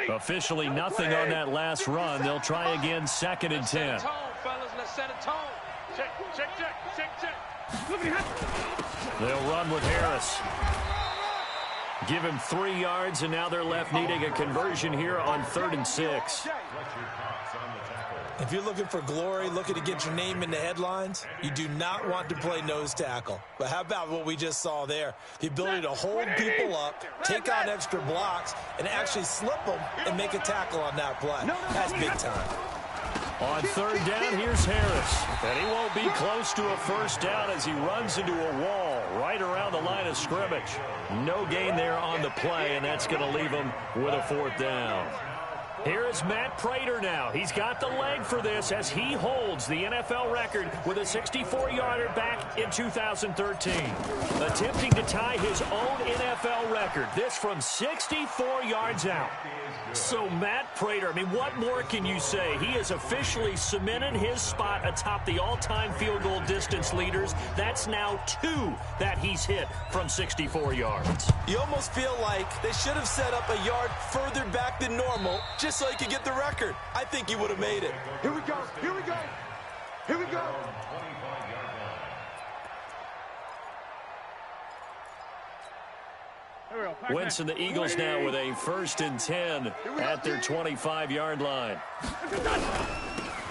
Officially nothing on that last run. They'll try again, 2nd and 10. They'll run with Harris. Give him 3 yards, and now they're left needing a conversion here on 3rd and 6. If you're looking for glory, looking to get your name in the headlines, you do not want to play nose tackle. But how about what we just saw there? The ability to hold people up, take on extra blocks, and actually slip them and make a tackle on that play. That's big time. On 3rd down, here's Harris. And he won't be close to a first down as he runs into a wall right around the line of scrimmage. No gain there on the play, and that's going to leave him with a 4th down. Here is Matt Prater now. He's got the leg for this as he holds the NFL record with a 64-yarder back in 2013. Attempting to tie his own NFL record. This from 64 yards out. So Matt Prater, I mean, what more can you say? He has officially cemented his spot atop the all-time field goal distance leaders. That's now 2 that he's hit from 64 yards. You almost feel like they should have set up a yard further back than normal just so he could get the record. I think he would have made it. Here we go. Here we go. Here we go. Wentz and the Eagles now with a 1st and 10 at their 25-yard line.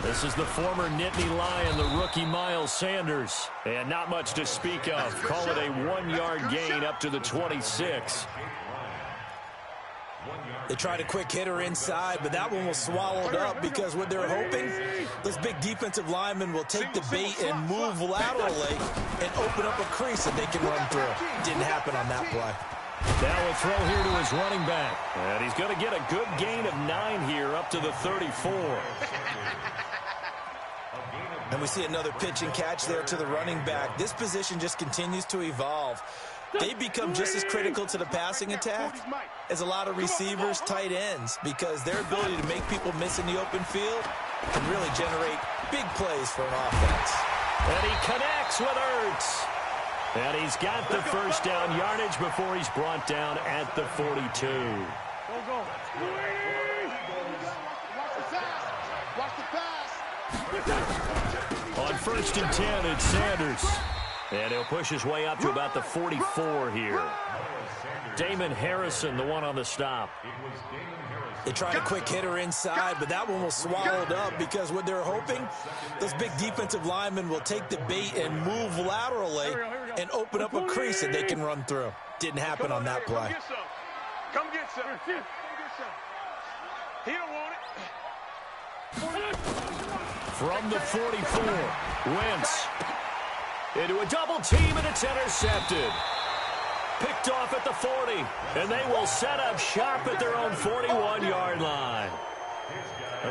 This is the former Nittany Lion, the rookie Miles Sanders. And not much to speak of. Call it a 1-yard gain up to the 26. They tried a quick hitter inside, but that one was swallowed up because what they're hoping, this big defensive lineman will take the bait and move laterally and open up a crease that they can run through. Didn't happen on that play. Now a throw here to his running back. And he's going to get a good gain of 9 here up to the 34. And we see another pitch and catch there to the running back. This position just continues to evolve. They become just as critical to the passing attack as a lot of receivers, tight ends, because their ability to make people miss in the open field can really generate big plays for an offense. And he connects with Ertz. And he's got the first down yardage before he's brought down at the 42. Go. Watch the pass. On 1st and 10, it's Sanders. And he'll push his way up to about the 44 here. Damon Harrison, the one on the stop. They tried a quick hitter inside, but that one was swallowed up because what they're hoping, those big defensive linemen will take the bait and move laterally and open up a crease that they can run through. Didn't happen on that play. Come get some. He don't want it. From the 44, Wentz into a double team, and it's intercepted. Picked off at the 40, and they will set up shop at their own 41-yard line.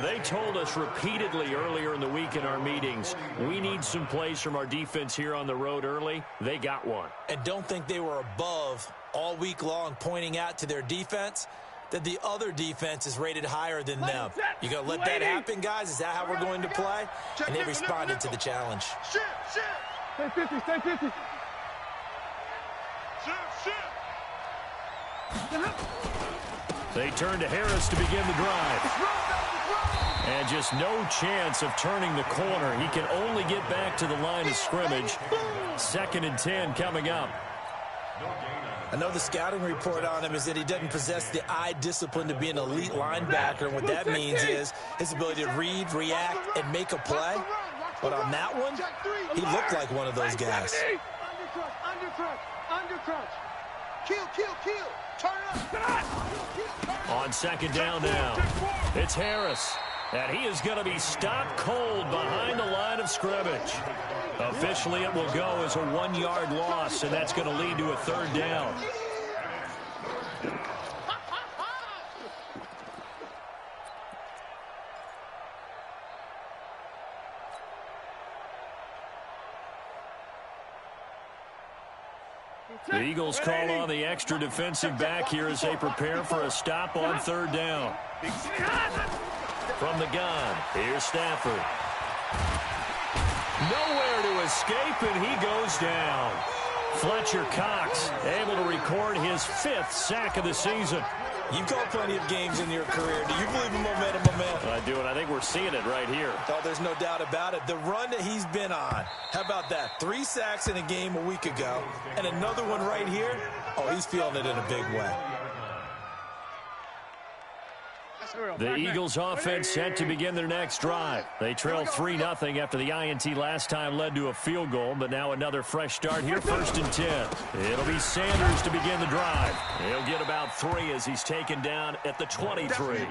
They told us repeatedly earlier in the week in our meetings, we need some plays from our defense here on the road early. They got one. And don't think they were above all week long pointing out to their defense that the other defense is rated higher than them. You going to let that happen, guys? Is that how we're going to play? And they responded to the challenge. Stay 50, stay 50. They turn to Harris to begin the drive. And just no chance of turning the corner. He can only get back to the line of scrimmage. 2nd and 10 coming up. I know the scouting report on him is that he doesn't possess the eye discipline to be an elite linebacker. And what that means is his ability to read, react, and make a play. But on that one, he looked like one of those guys. Undercrunch. Kill. Turn up. On 2nd down now, it's Harris. And he is going to be stopped cold behind the line of scrimmage. Officially, it will go as a 1-yard loss, and that's going to lead to a 3rd down. The Eagles call on the extra defensive back here as they prepare for a stop on 3rd down. From the gun, here's Stafford. Nowhere to escape, and he goes down. Fletcher Cox able to record his 5th sack of the season. You've called plenty of games in your career. Do you believe in momentum, my man? I do, and I think we're seeing it right here. Oh, there's no doubt about it. The run that he's been on. How about that? 3 sacks in a game a week ago, and another one right here. Oh, he's feeling it in a big way. The Eagles offense set to begin their next drive. They trailed 3-0 after the INT last time led to a field goal, but now another fresh start here, 1st and 10. It'll be Sanders to begin the drive. He'll get about 3 as he's taken down at the 23.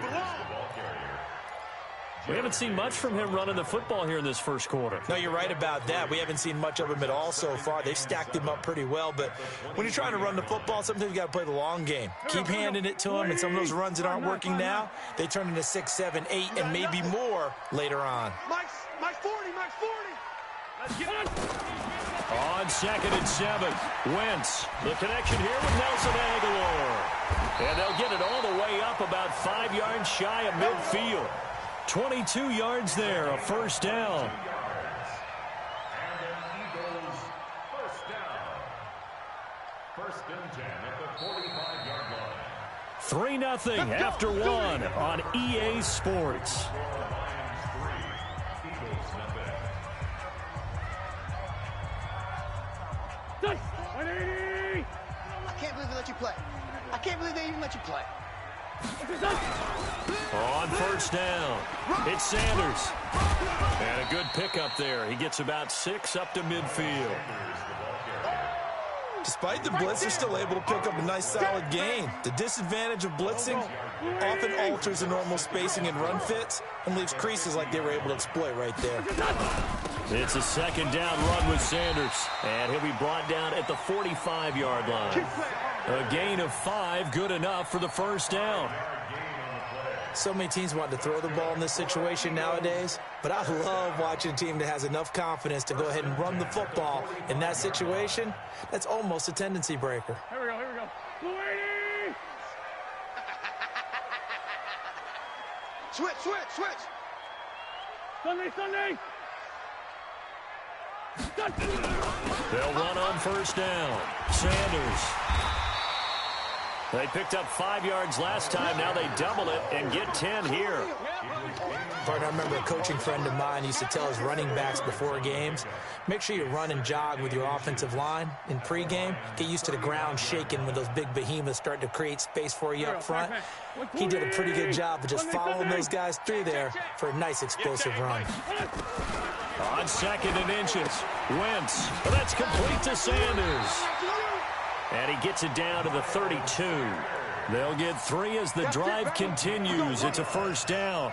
We haven't seen much from him running the football here in this first quarter. No, you're right about that. We haven't seen much of him at all so far. They've stacked him up pretty well, but when you're trying to run the football, sometimes you got to play the long game. Keep handing it to him, and some of those runs that aren't working now, they turn into 6, 7, 8, and maybe more later on. Mike's 40, Mike's 40. On 2nd and 7, Wentz. The connection here with Nelson Aguilar. And they'll get it all the way up about 5 yards shy of midfield. 22 yards there, a first down. 3-0 after 1 on EA Sports. I can't believe they let you play. I can't believe they even let you play. On first down, it's Sanders. And a good pickup there. He gets about 6 up to midfield. Despite the blitz, they're still able to pick up a nice solid gain. The disadvantage of blitzing often alters the normal spacing and run fits and leaves creases like they were able to exploit right there. It's a 2nd down run with Sanders, and he'll be brought down at the 45-yard line. A gain of 5, good enough for the first down. So many teams want to throw the ball in this situation nowadays, but I love watching a team that has enough confidence to go ahead and run the football in that situation. That's almost a tendency breaker. Here we go. Switch. Sunday. They'll run on first down. Sanders. They picked up 5 yards last time. Now they double it and get 10 here. Partner, I remember a coaching friend of mine used to tell his running backs before games, make sure you run and jog with your offensive line in pregame. Get used to the ground shaking when those big behemoths start to create space for you up front. He did a pretty good job of just following those guys through there for a nice explosive run. On 2nd and inches, Wentz. Well, that's complete to Sanders. And he gets it down to the 32. They'll get 3 as the drive continues. It's a first down.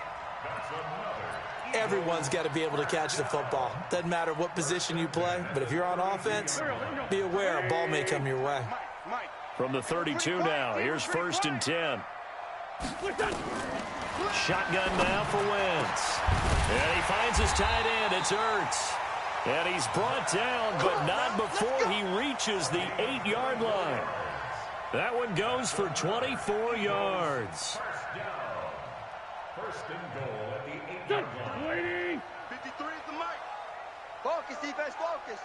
Everyone's got to be able to catch the football. Doesn't matter what position you play, but if you're on offense, be aware a ball may come your way. From the 32 now, here's 1st and 10. Shotgun now for Wentz. And he finds his tight end. It's Ertz. And he's brought down, but not before he reaches the 8-yard line. That one goes for 24 yards. First and goal at the 8-yard line. 53 is the mic. Focus, defense, focus.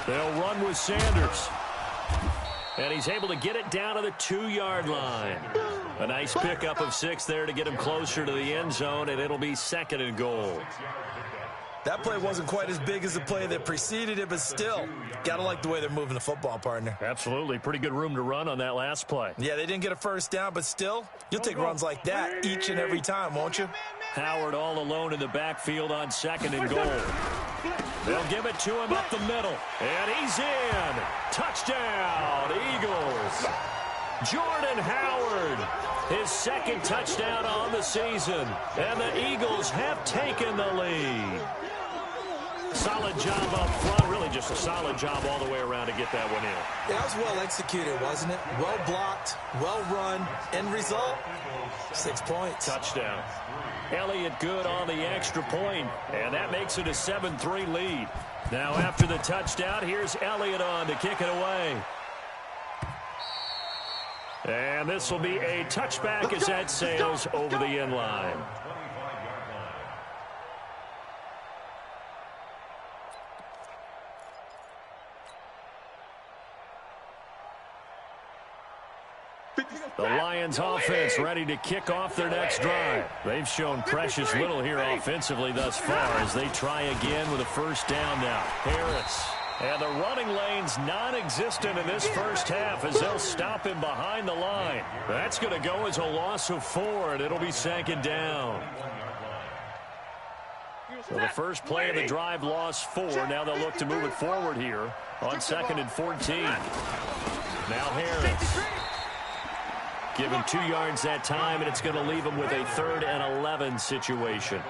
They'll run with Sanders. And he's able to get it down to the 2-yard line. A nice pickup of 6 there to get him closer to the end zone, and it'll be 2nd and goal. That play wasn't quite as big as the play that preceded it, but still, got to like the way they're moving the football, partner. Absolutely. Pretty good room to run on that last play. Yeah, they didn't get a first down, but still, you'll take runs like that each and every time, won't you? Howard all alone in the backfield on 2nd and goal. They'll give it to him up the middle. And he's in. Touchdown, Eagles. Jordan Howard, his 2nd touchdown on the season. And the Eagles have taken the lead. Solid job up front. Really just a solid job all the way around to get that one in. Yeah, that was well executed, wasn't it? Well blocked, well run. End result, 6 points. Touchdown. Elliott good on the extra point, and that makes it a 7-3 lead. Now after the touchdown, here's Elliott on to kick it away. And this will be a touchback as that sails over the end line. The Lions offense ready to kick off their next drive. They've shown precious little here offensively thus far as they try again with a first down now. Harris. And the running lane's non-existent in this first half as they'll stop him behind the line. That's going to go as a loss of 4, and it'll be second down. So the first play of the drive lost 4. Now they'll look to move it forward here on 2nd and 14. Now Harris. Give him 2 yards that time, and it's going to leave him with a 3rd and 11 situation.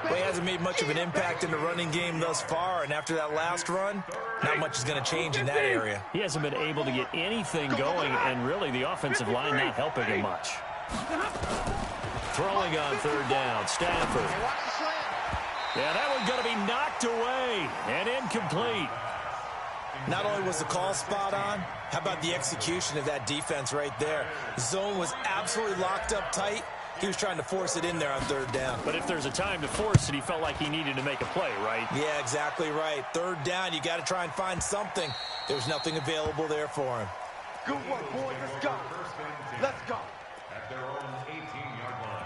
Well, he hasn't made much of an impact in the running game thus far, and after that last run, not much is going to change in that area. He hasn't been able to get anything going, and really the offensive line not helping him much. Throwing on 3rd down, Stafford. Yeah, that one's going to be knocked away and incomplete. Not only was the call spot on, how about the execution of that defense right there? The zone was absolutely locked up tight. He was trying to force it in there on 3rd down. But if there's a time to force it, he felt like he needed to make a play, right? Yeah, exactly right. 3rd down, you got to try and find something. There's nothing available there for him. Good work, boys. Let's go. Let's go. At their own 18-yard line.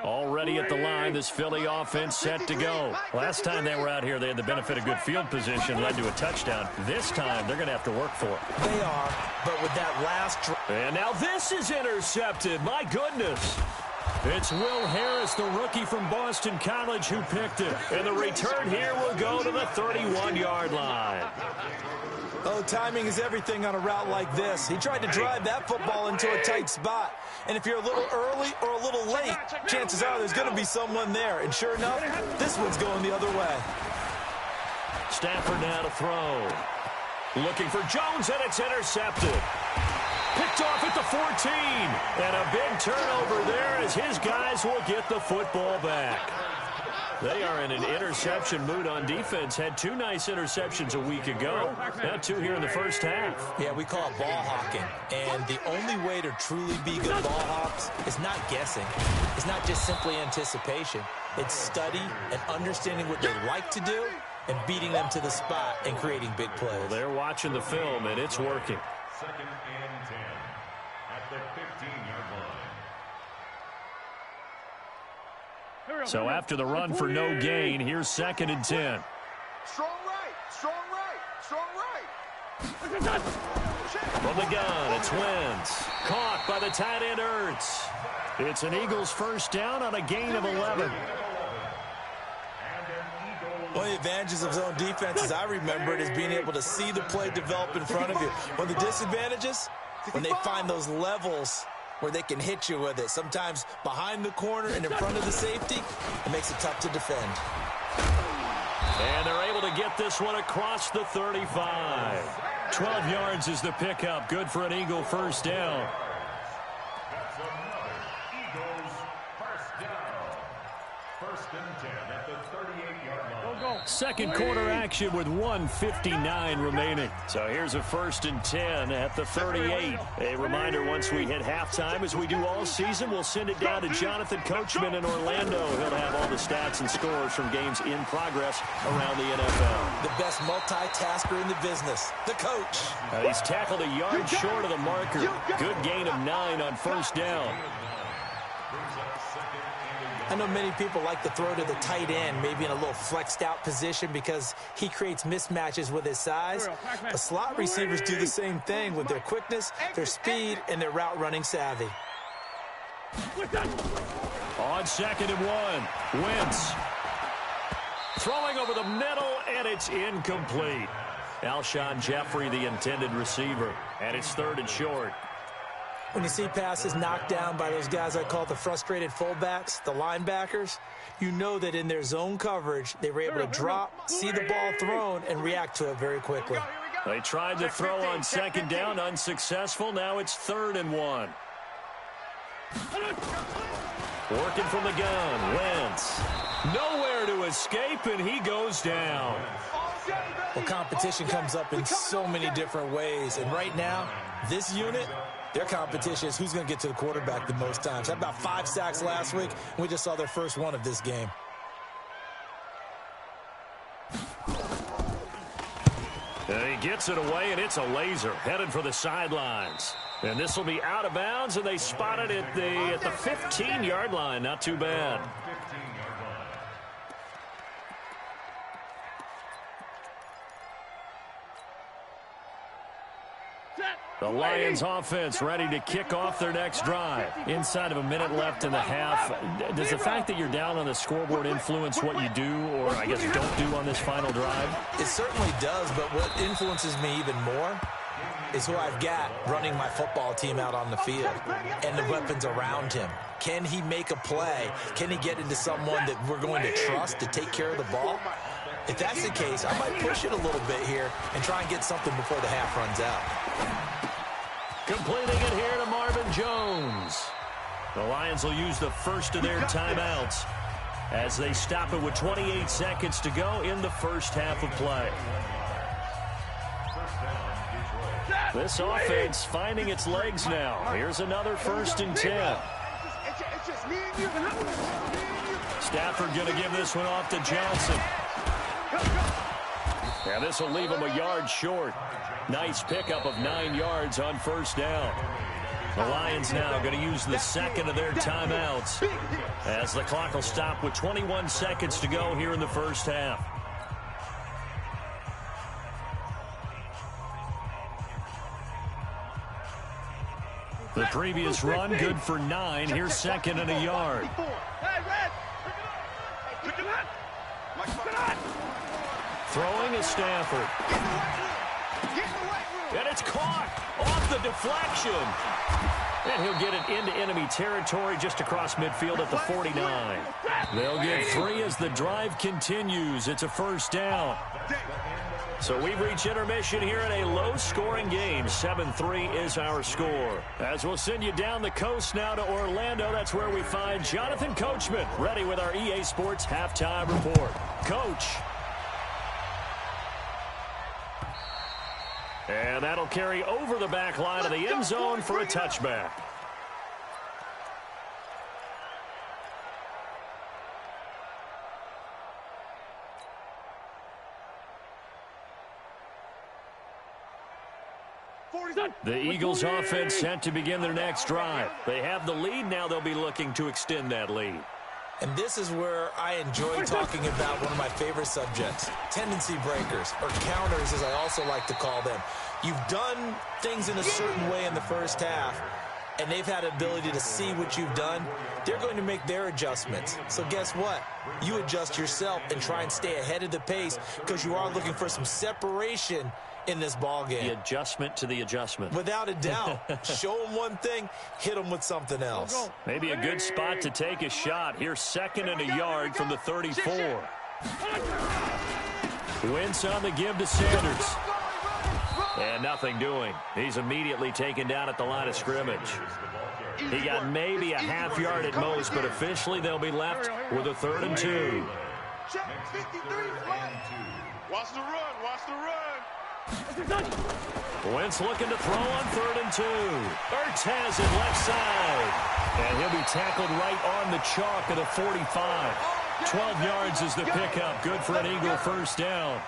Already at the line, this Philly offense set to go. Last time they were out here, they had the benefit of good field position, led to a touchdown. This time, they're going to have to work for it. They are, but with that last drive. And now this is intercepted. My goodness. It's Will Harris, the rookie from Boston College, who picked it. And the return here will go to the 31-yard line. Oh, timing is everything on a route like this. He tried to drive that football into a tight spot. And if you're a little early or a little late, chances are there's going to be someone there. And sure enough, this one's going the other way. Stafford now to throw. Looking for Jones, and it's intercepted. Picked off at the 14. And a big turnover there as his guys will get the football back. They are in an interception mood on defense. Had 2 nice interceptions a week ago. Now 2 here in the first half. Yeah, we call it ball hawking. And the only way to truly be good ball hawks is not guessing. It's not just simply anticipation. It's study and understanding what they like to do and beating them to the spot and creating big plays. Well, they're watching the film, and it's working. 2nd and 10 at the 15-yard line. So after the run for no gain, here's 2nd and 10. Strong right. Strong right. Strong right. From the gun, it's Wentz. Caught by the tight end, Ertz. It's an Eagles first down on a gain of 11. One of the advantages of zone defense, as I remember it, is being able to see the play develop in front of you. One of the disadvantages, when they find those levels where they can hit you with it. Sometimes behind the corner and in front of the safety, it makes it tough to defend. And they're able to get this one across the 35. 12 yards is the pickup. Good for an Eagle first down. That's another Eagles first down. 1st and 10 at the 38-yard line. Second quarter action with 1:59 remaining. So here's a 1st and 10 at the 38. A reminder, once we hit halftime, as we do all season, we'll send it down to Jonathan Coachman in Orlando. He'll have all the stats and scores from games in progress around the NFL. The best multitasker in the business, the coach. He's tackled a yard short of the marker. Good gain of 9 on first down. I know many people like to throw to the tight end, maybe in a little flexed out position because he creates mismatches with his size. But slot receivers do the same thing with their quickness, their speed, and their route running savvy. On 2nd and 1, Wentz. Throwing over the middle, and it's incomplete. Alshon Jeffrey, the intended receiver, and it's 3rd and short. When you see passes knocked down by those guys I call the frustrated fullbacks, the linebackers, you know that in their zone coverage, they were able to drop, see the ball thrown, and react to it very quickly. They tried to throw on 2nd down, unsuccessful. Now it's 3rd and 1. Working from the gun, Wentz. Nowhere to escape, and he goes down. Well, competition comes up in so many different ways, and right now, this unit, their competition is who's going to get to the quarterback the most times. Had about 5 sacks last week, and we just saw their first one of this game. And he gets it away, and it's a laser headed for the sidelines. And this will be out of bounds, and they spot it at the 15-yard line. Not too bad. The Lions offense ready to kick off their next drive. Inside of a minute left in the half. Does the fact that you're down on the scoreboard influence what you do, or I guess don't do on this final drive? It certainly does, but what influences me even more is who I've got running my football team out on the field and the weapons around him. Can he make a play? Can he get into someone that we're going to trust to take care of the ball? If that's the case, I might push it a little bit here and try and get something before the half runs out. Completing it here to Marvin Jones. The Lions will use the first of their timeouts as they stop it with 28 seconds to go in the first half of play. This offense finding its legs now. Here's another 1st and 10. Stafford going to give this one off to Johnson. And this will leave him a yard short. Nice pickup of 9 yards on 1st down. The Lions now going to use the second of their timeouts as the clock will stop with 21 seconds to go here in the first half. The previous run good for 9. Here's 2nd and a yard. Throwing is Stafford. And it's caught off the deflection. And he'll get it into enemy territory just across midfield at the 49. They'll get 3 as the drive continues. It's a 1st down. So we've reached intermission here in a low-scoring game. 7-3 is our score. As we'll send you down the coast now to Orlando, that's where we find Jonathan Coachman, ready with our EA Sports halftime report. Coach. And that'll carry over the back line of the end zone for a touchback. The Eagles offense set to begin their next drive. They have the lead. Now they'll be looking to extend that lead. And this is where I enjoy talking about one of my favorite subjects, tendency breakers, or counters as I also like to call them. You've done things in a certain way in the first half, and they've had ability to see what you've done. They're going to make their adjustments. So guess what? You adjust yourself and try and stay ahead of the pace because you are looking for some separation in this ball game. The adjustment to the adjustment. Without a doubt. Show them one thing, hit them with something else. Maybe a good spot to take a shot. Here's 2nd and a yard from the 34. Wentz on the give to Sanders. And nothing doing. He's immediately taken down at the line of scrimmage. He got maybe a half yard at most, but officially they'll be left with a 3rd and 2. Watch the run. Watch the run. Wentz looking to throw on 3rd and 2. Ertz has it left side. And he'll be tackled right on the chalk of the 45. 12 yards is the pickup. Good for an Eagle 1st down.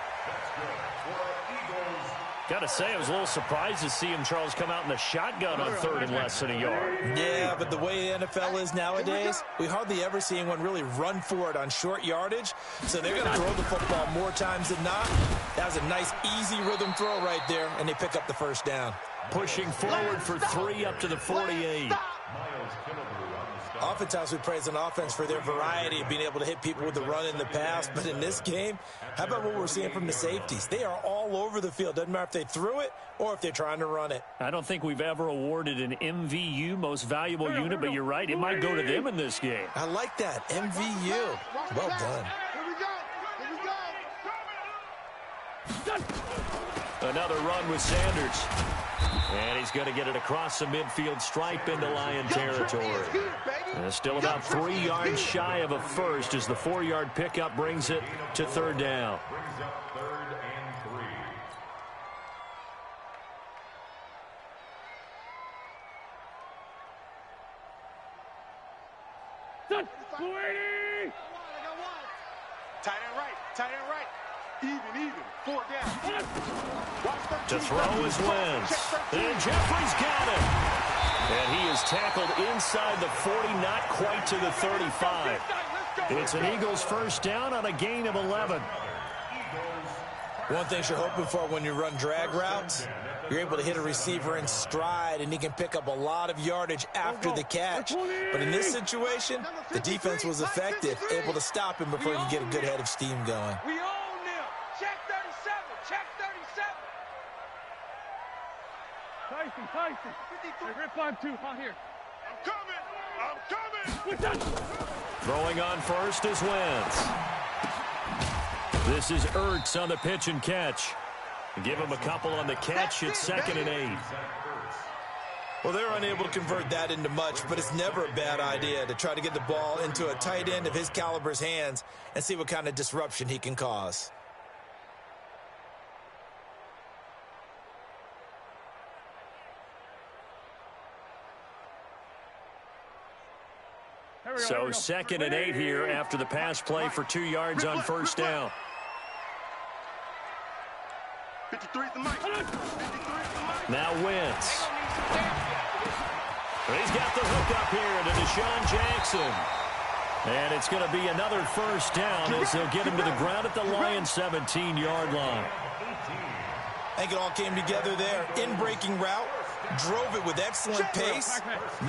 Got to say, I was a little surprised to see him, Charles, come out in the shotgun on 3rd and less than a yard. Yeah, but the way the NFL is nowadays, we hardly ever see anyone really run for it on short yardage. So they're going to throw the football more times than not. That was a nice, easy rhythm throw right there, and they pick up the 1st down. Pushing forward for 3 up to the 48. Oftentimes we praise an offense for their variety of being able to hit people with the run in the pass. But in this game, how about what we're seeing from the safeties? They are all over the field. Doesn't matter if they threw it or if they're trying to run it. I don't think we've ever awarded an MVU, most valuable unit, but you're right. It might go to them in this game. I like that. MVU. Well done. Another run with Sanders. And he's going to get it across the midfield stripe into Lion territory. And still about 3 yards shy of a first as the 4-yard pickup brings it to 3rd down. Brings up 3rd and 3. Tight end right. Tight end right. Even. 4 down. To throw is Wentz. And Jeffrey's got it. And he is tackled inside the 40, not quite to the 35. It's an Eagles first down on a gain of 11. One thing you're hoping for when you run drag routes, you're able to hit a receiver in stride, and he can pick up a lot of yardage after the catch. But in this situation, the defense was effective, able to stop him before he could get a good head of steam going. We own them. Check 37. Check 37. Tyson. Hey, rip on 2. Out here. I'm coming. Throwing on first is Wentz. This is Ertz on the pitch and catch. Give him a couple on the catch. It's 2nd and 8. Well, they're unable to convert that into much, but it's never a bad idea to try to get the ball into a tight end of his caliber's hands and see what kind of disruption he can cause. So 2nd and 8 here after the pass play for 2 yards on first down. 53 is the mic. 53 is the mic. Now Wentz. He's got the hook up here to Deshaun Jackson. And it's going to be another first down as they'll get him to the ground at the Lions' 17-yard line. I think it all came together there. In-breaking route, drove it with excellent pace.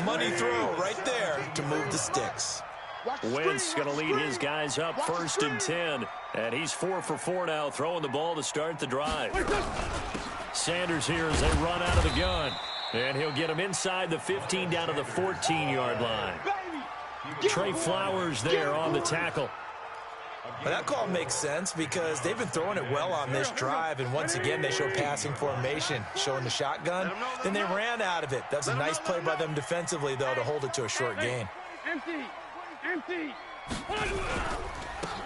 Money throw right there to move the sticks. Wentz going to lead his guys up 1st and 10. And he's 4 for 4 now, throwing the ball to start the drive. Sanders here as they run out of the gun. And he'll get him inside the 15 down to the 14-yard line. Trey Flowers there on the tackle. Well, that call makes sense because they've been throwing it well on this drive, and once again they show passing formation, showing the shotgun. Then they ran out of it. That's a nice play by them defensively, though, to hold it to a short gain. Empty.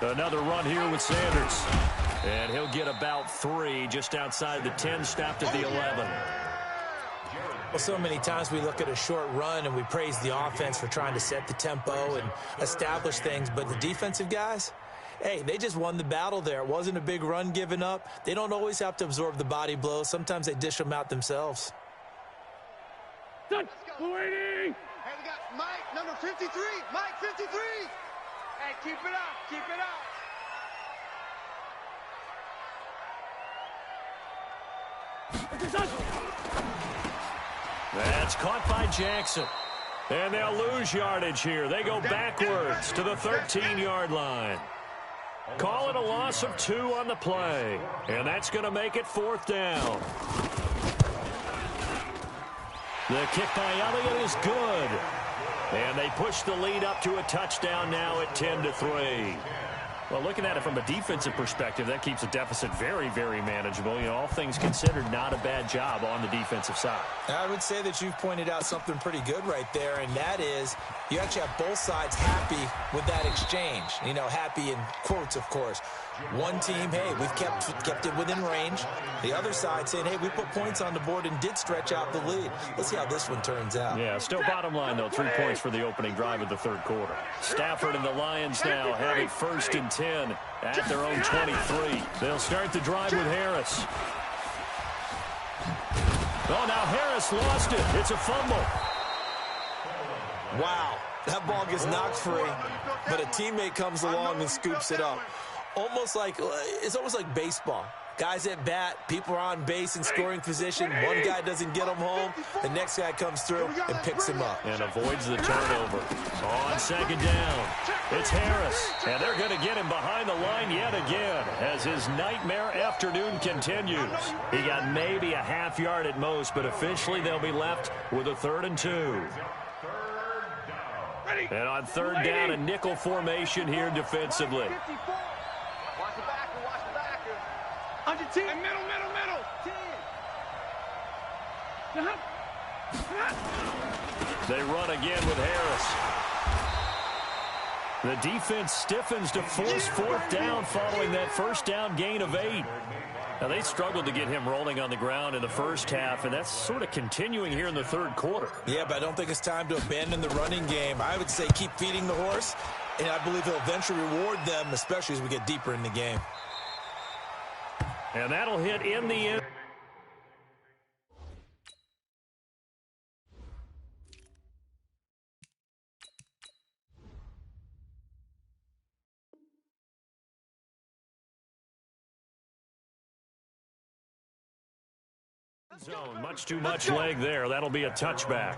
Another run here with Sanders. And he'll get about 3 just outside the 10, stopped at the 11. Well, so many times we look at a short run and we praise the offense for trying to set the tempo and establish things, but the defensive guys, hey, they just won the battle there. It wasn't a big run given up. They don't always have to absorb the body blows. Sometimes they dish them out themselves. Waiting. Hey, we got Mike, number 53. Mike, 53. Hey, keep it up. Keep it up. That's caught by Jackson. And they'll lose yardage here. They go backwards to the 13-yard line. Call it a loss of 2 on the play. And that's going to make it 4th down. The kick by Elliott is good. And they push the lead up to a touchdown now at 10-3. Well, looking at it from a defensive perspective, that keeps the deficit very, very manageable. You know, all things considered, not a bad job on the defensive side. I would say that you've pointed out something pretty good right there, and that is you actually have both sides happy with that exchange. You know, happy in quotes, of course. One team, hey, we've kept it within range. The other side saying, hey, we put points on the board and did stretch out the lead. Let's see how this one turns out. Yeah, still bottom line, though, 3 points for the opening drive of the 3rd quarter. Stafford and the Lions now have it 1st and 10 at their own 23. They'll start the drive with Harris. Oh, now Harris lost it. It's a fumble. Wow, that ball gets knocked free, but a teammate comes along and scoops it up. It's almost like baseball. Guys at bat, people are on base in scoring position. One guy doesn't get him home. The next guy comes through and picks him up. And avoids the turnover. On 2nd down, it's Harris. And they're going to get him behind the line yet again as his nightmare afternoon continues. He got maybe a half yard at most, but officially they'll be left with a 3rd and 2. And on 3rd down, a nickel formation here defensively. Watch the backer, watch the backer. Under 10. Middle. 10. They run again with Harris. The defense stiffens to force 4th down following that first down gain of 8. Now, they struggled to get him rolling on the ground in the first half, and that's sort of continuing here in the 3rd quarter. Yeah, but I don't think it's time to abandon the running game. I would say keep feeding the horse, and I believe he'll eventually reward them, especially as we get deeper in the game. And that'll hit in the end. Zone, much too much leg there. That'll be a touchback.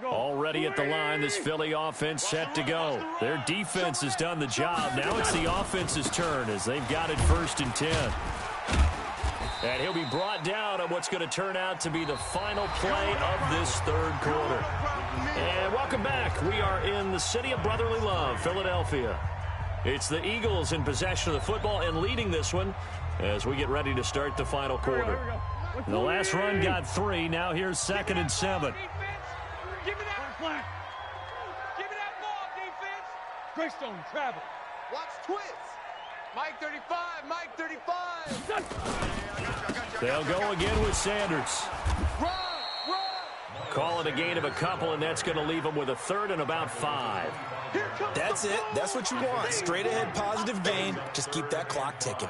Already at the line, this Philly offense set to go. Their defense has done the job. Now it's the offense's turn as they've got it 1st and 10. And he'll be brought down on what's going to turn out to be the final play of this 3rd quarter. And welcome back. We are in the city of brotherly love, Philadelphia. It's the Eagles in possession of the football and leading this one as we get ready to start the final quarter. The last run got 3. Now here's 2nd and 7. Give me that flag. Give me that ball, defense. Greystone, travel. Watch twist. Mike 35, Mike 35. They'll go again with Sanders. Run. Call it a gain of a couple, and that's going to leave them with a 3rd and about 5. That's it. That's what you want. Straight ahead, positive gain. Just keep that clock ticking.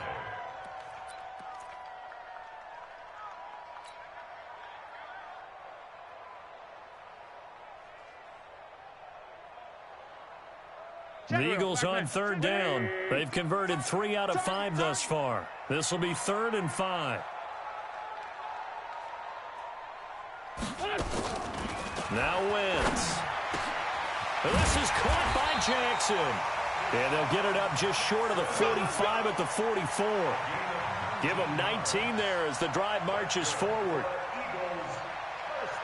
The Eagles on 3rd down. They've converted 3 out of 5 thus far. This will be 3rd and 5. Now Wentz. This is caught by Jackson. And they'll get it up just short of the 45 at the 44. Give them 19 there as the drive marches forward.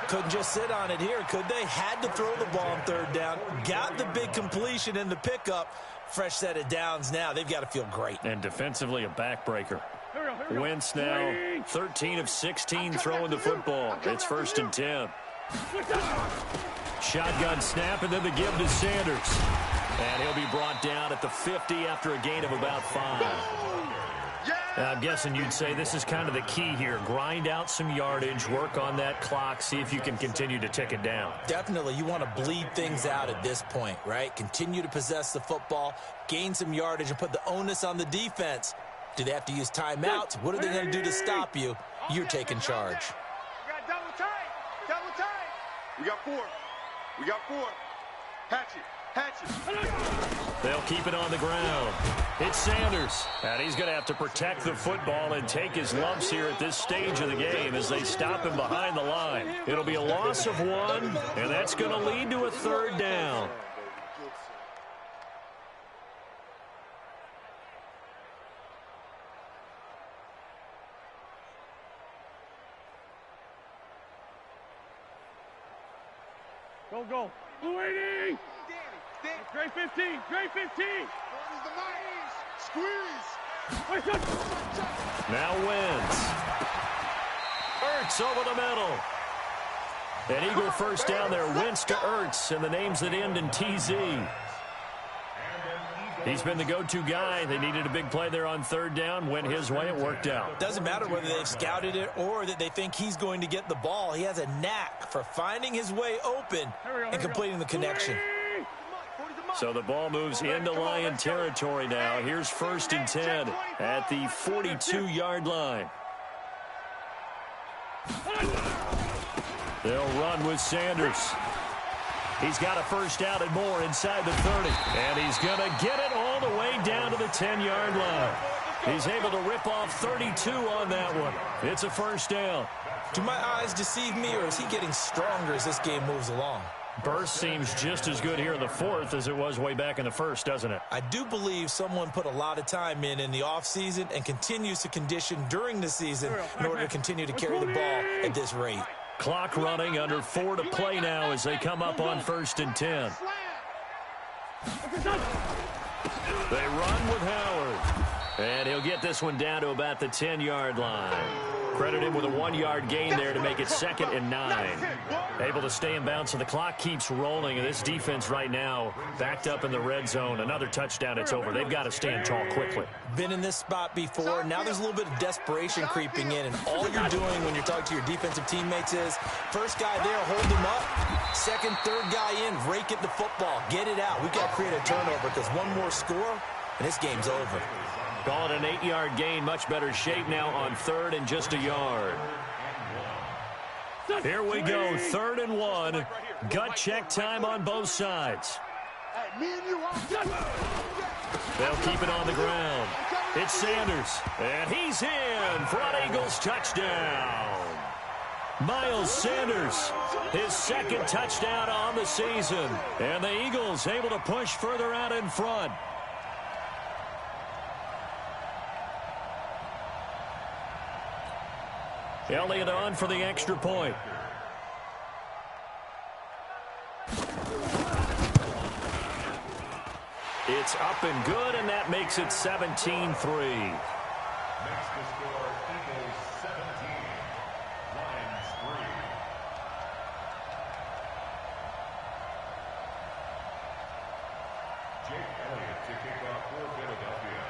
Couldn't just sit on it here, could they? Had to throw the ball on 3rd down. Got the big completion in the pickup. Fresh set of downs now. They've got to feel great. And defensively, a backbreaker. Wentz now 13 of 16 throwing the football. It's 1st and 10. Shotgun snap, and then the give to Sanders. And he'll be brought down at the 50 after a gain of about 5. I'm guessing you'd say this is kind of the key here. Grind out some yardage, work on that clock, see if you can continue to tick it down. Definitely. You want to bleed things out at this point, right? Continue to possess the football, gain some yardage, and put the onus on the defense. Do they have to use timeouts? What are they going to do to stop you? You're taking charge. We got double tight. Double tight. We got 4. We got 4. Hatchet. They'll keep it on the ground. It's Sanders. And he's going to have to protect the football and take his lumps here at this stage of the game as they stop him behind the line. It'll be a loss of 1, and that's going to lead to a 3rd down. Go. Blue 80. Gray 15. Gray 15. Squeeze. Now Wentz. Ertz over the middle. An Eagle 1st down there. Wentz to Ertz, and the names that end in TZ. He's been the go-to guy. They needed a big play there on 3rd down. Went his way. It worked out. Doesn't matter whether they've scouted it or that they think he's going to get the ball. He has a knack for finding his way open and completing the connection. So the ball moves into Lion territory now. Here's 1st and 10 at the 42-yard line. They'll run with Sanders. He's got a 1st down and more inside the 30. And he's going to get it all the way down to the 10-yard line. He's able to rip off 32 on that one. It's a 1st down. Do my eyes deceive me, or is he getting stronger as this game moves along? Burst seems just as good here in the 4th as it was way back in the 1st, doesn't it? I do believe someone put a lot of time in the offseason and continues to condition during the season in order to continue to carry the ball at this rate. Clock running, under 4 to play now as they come up on 1st and 10. They run with Howard. And he'll get this one down to about the 10-yard line. Credit him with a 1-yard gain there to make it 2nd and 9. Able to stay in bounds, so the clock keeps rolling. And this defense right now backed up in the red zone. Another touchdown, it's over. They've got to stand tall quickly. Been in this spot before. Now there's a little bit of desperation creeping in. And all you're doing when you're talking to your defensive teammates is, first guy there, hold him up. Second, third guy in, rake it the football. Get it out. We've got to create a turnover because one more score, and this game's over. Call it an 8-yard gain. Much better shape now on 3rd and just a yard. Here we go, 3rd and 1. Gut check time on both sides. They'll keep it on the ground. It's Sanders, and he's in for an Eagles touchdown. Miles Sanders, his 2nd touchdown on the season. And the Eagles able to push further out in front. Elliott on for the extra point. It's up and good, and that makes it 17-3. Next to score, Eagles 17, Lions 3. Jake Elliott to kick off for Philadelphia.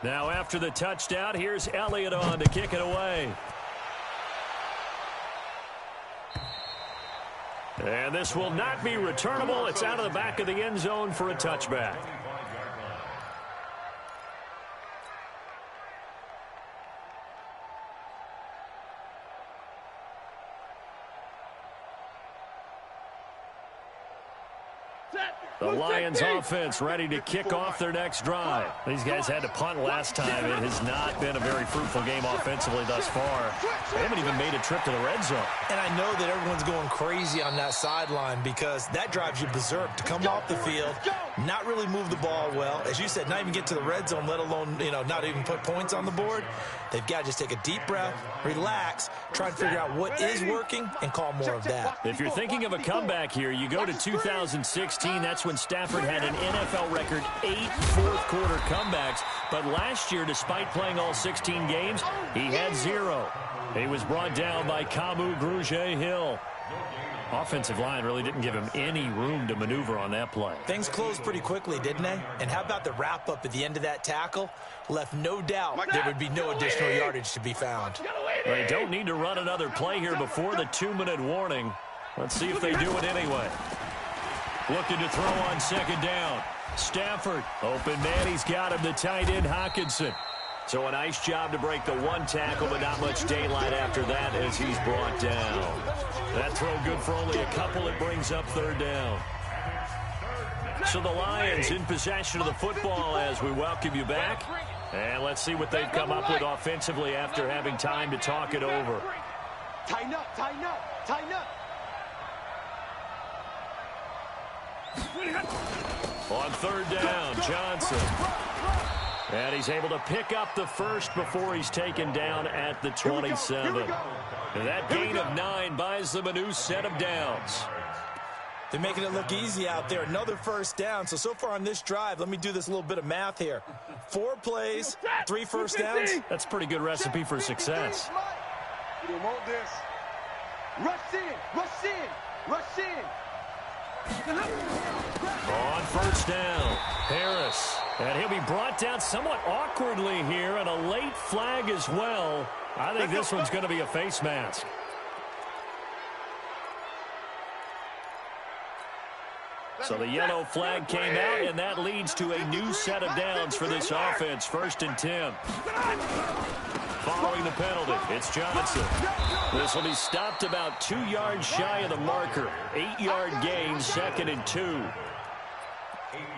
Now after the touchdown, here's Elliott on to kick it away. And this will not be returnable. It's out of the back of the end zone for a touchback. The Lions offense ready to kick off their next drive. These guys had to punt last time. It has not been a very fruitful game offensively thus far. They haven't even made a trip to the red zone. And I know that everyone's going crazy on that sideline because that drives you berserk to come off the field, not really move the ball well. As you said, not even get to the red zone, let alone, not even put points on the board. They've got to just take a deep breath, relax, try and figure out what is working, and call more of that. If you're thinking of a comeback here, you go to 2016. That's when Stafford had an NFL record 8 fourth-quarter comebacks. But last year, despite playing all 16 games, he had 0. He was brought down by Kamu Grugier-Hill. Offensive line really didn't give him any room to maneuver on that play. Things closed pretty quickly, didn't they? And how about the wrap-up at the end of that tackle? Left no doubt there would be no additional yardage to be found. They don't need to run another play here before the 2-minute warning. Let's see if they do it anyway. Looking to throw on 2nd down. Stafford, open man, he's got him, the tight end Hockenson. So a nice job to break the 1 tackle, but not much daylight after that as he's brought down. That throw good for only a couple. It brings up 3rd down. So the Lions in possession of the football as we welcome you back. And let's see what they've come up with offensively after having time to talk it over. Tighten up, tighten up, tighten up. On 3rd down, Johnson. And he's able to pick up the first before he's taken down at the 27. And that gain of 9 buys them a new set of downs. They're making it look easy out there. Another 1st down. So far on this drive, let me do this little bit of math here. 4 plays, 3 first downs. That's a pretty good recipe for success. You want this. Rush in, rush in, rush in. On 1st down, Harris. And he'll be brought down somewhat awkwardly here, and a late flag as well. I think this one's going to be a face mask. So the yellow flag came out, and that leads to a new set of downs for this offense. 1st and 10. Following the penalty, it's Johnson. This will be stopped about 2 yards shy of the marker. 8-yard gain, 2nd and 2.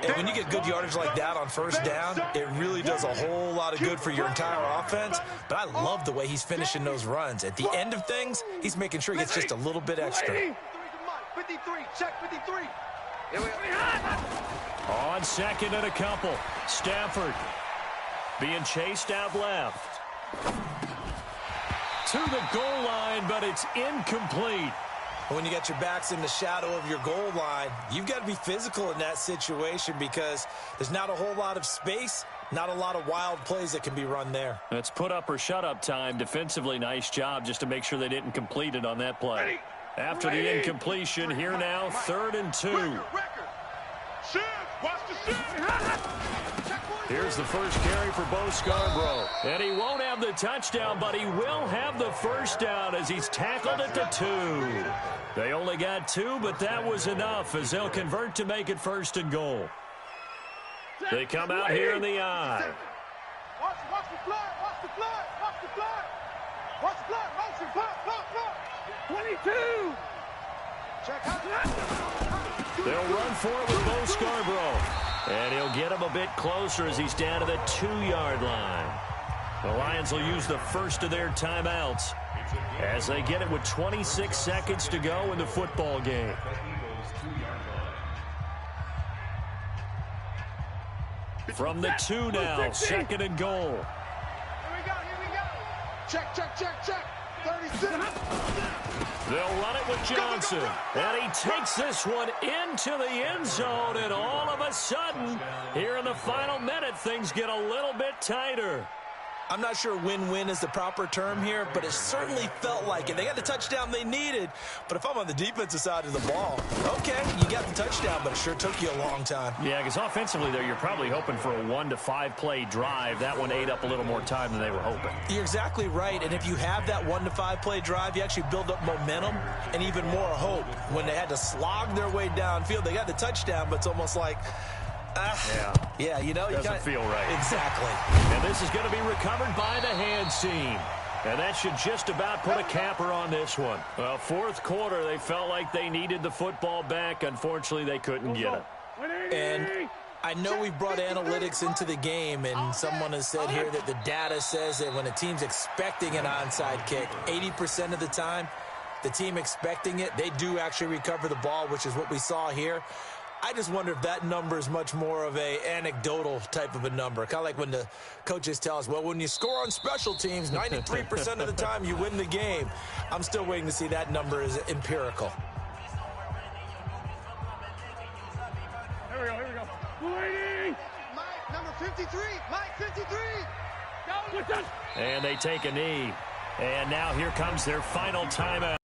And when you get good yardage like that on 1st down, it really does a whole lot of good for your entire offense. But I love the way he's finishing those runs. At the end of things, he's making sure he gets just a little bit extra. 53, check 53. On 2nd and a couple, Stafford being chased out left. To the goal line, but it's incomplete. When you got your backs in the shadow of your goal line, you've got to be physical in that situation because there's not a whole lot of space, not a lot of wild plays that can be run there. It's put up or shut up time. Defensively, nice job just to make sure they didn't complete it on that play. After the incompletion, here now, 3rd and 2. Here's the first carry for Bo Scarborough. And he won't have the touchdown, but he will have the first down as he's tackled at the 2. They only got 2, but that was enough as they'll convert to make it 1st and goal. They come out here in the I. Watch the flood, watch the flood, watch the flood. Watch the flood, motion, flood. 22. Check out. They'll run for it with Bo Scarborough. And he'll get him a bit closer as he's down to the 2-yard line. The Lions will use the first of their timeouts as they get it with 26 seconds to go in the football game. From the 2 now, 2nd and goal. Here we go. Check. 36. They'll run it with Johnson. And he takes this one into the end zone. And all of a sudden, here in the final minute, things get a little bit tighter. I'm not sure win-win is the proper term here, but it certainly felt like it. They got the touchdown they needed, but if I'm on the defensive side of the ball, okay, you got the touchdown, but it sure took you a long time. Yeah, because offensively there, you're probably hoping for a 1 to 5 play drive. That one ate up a little more time than they were hoping. You're exactly right, and if you have that 1 to 5 play drive, you actually build up momentum and even more hope. When they had to slog their way downfield, they got the touchdown, but it's almost like, yeah, you know, doesn't feel right. Exactly. And this is going to be recovered by the hands team. And that should just about put a capper on this one. Well, 4th quarter, they felt like they needed the football back. Unfortunately, they couldn't get it. And I know we brought analytics into the game, and someone has said here that the data says that when a team's expecting an onside kick, 80% of the time, the team expecting it, they do actually recover the ball, which is what we saw here. I just wonder if that number is much more of a anecdotal type of a number. Kind of like when the coaches tell us, well, when you score on special teams, 93% of the time you win the game. I'm still waiting to see that number is empirical. Here we go. Waiting. Mike, number 53. Mike, 53. Go, listen. And they take a knee. And now here comes their final timeout.